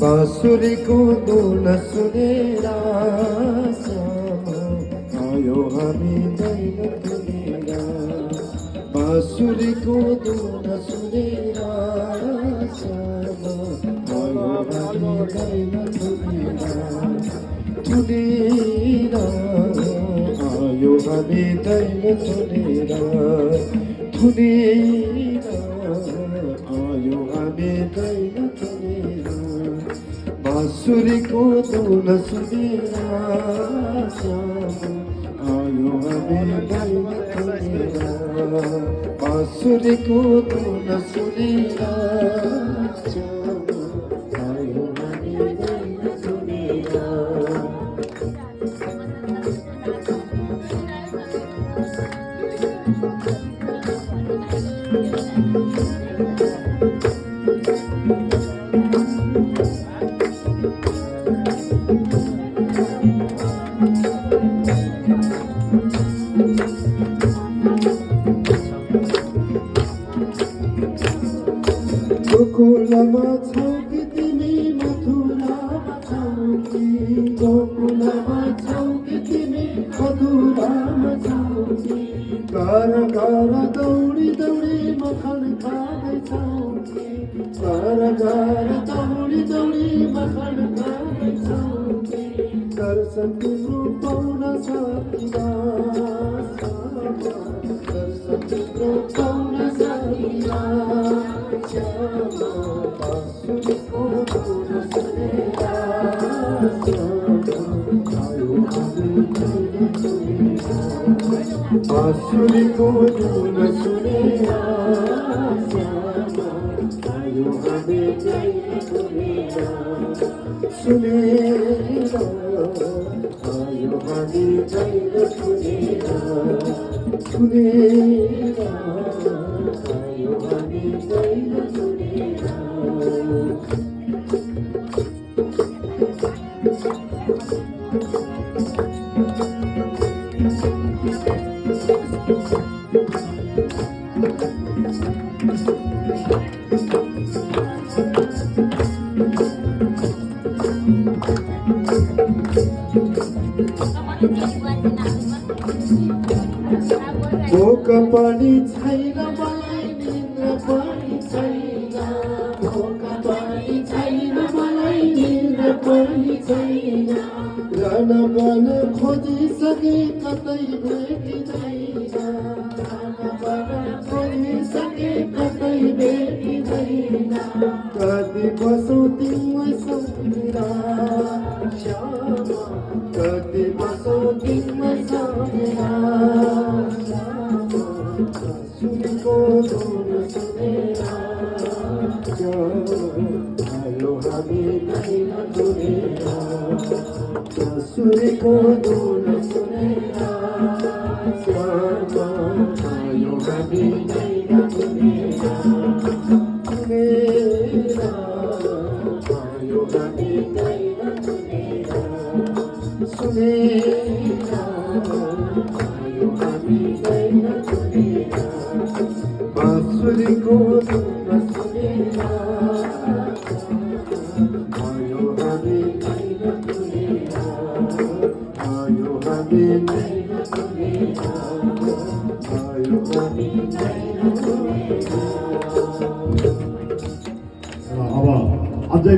बाँसुरीको धुन सुनेर आयो हामी दैन तुलेर बाँसुरीको धुन सुनेर आयो हामी दैन तुलेर आयो हामी दैन तुलेर आयो हामी दैन तुलेर बाँसुरीको धुन सुनेर आयो हामी दैन तुलेर बाँसुरीको धुन सुनेर आयो हामी दैन तुलेर गोकुलमा छौ कि तिमी मथुरामा छौ कि गोकुलमा छौ कि तिमी मथुरामा छौ कि घर घर दौडी दौडी मखन खाँदैछौ कि घर घर दौडी दौडी मखन खाँदैछौ कि दर्शन तिम्रो पाउन सकिँदा दर्शन तिम्रो पाउन सकिँदा बाँसुरीको धुन सुनेर आयो हामी दैन तुलेर बाँसुरीको धुन सुनेर आयो हामी दैन तुलेर सुनेर आयो हामी दैन तुलेर सुनेर आयो हामी दैन तुलेर भोक पनि छैन मलाई निन्द्रा पनि छैन भोक पनि छैन मलाई निन्द्रा पनि छैन रन बन खोजिसके कतै भेटिँदैन रन बन खोजिसके कतै भेटिँदैन कति बसौँ तिमीलाई सम्झेर श्यामा कति बसौँ तिमीलाई सम्झेर बाँसुरीको धुन सुनेर आयो हामी दैन तुलेर बाँसुरीको धुन सुनेर आयो हामी दैन तुलेर आयो हामी दैन तुलेर सुनेर आयो हामी दैन तुलेर बाँसुरीको धुन सुनेर आयो हामी दैन तुलेर आयो हामी दैन तुलेर आयो हामी दैन तुलेर अब अझै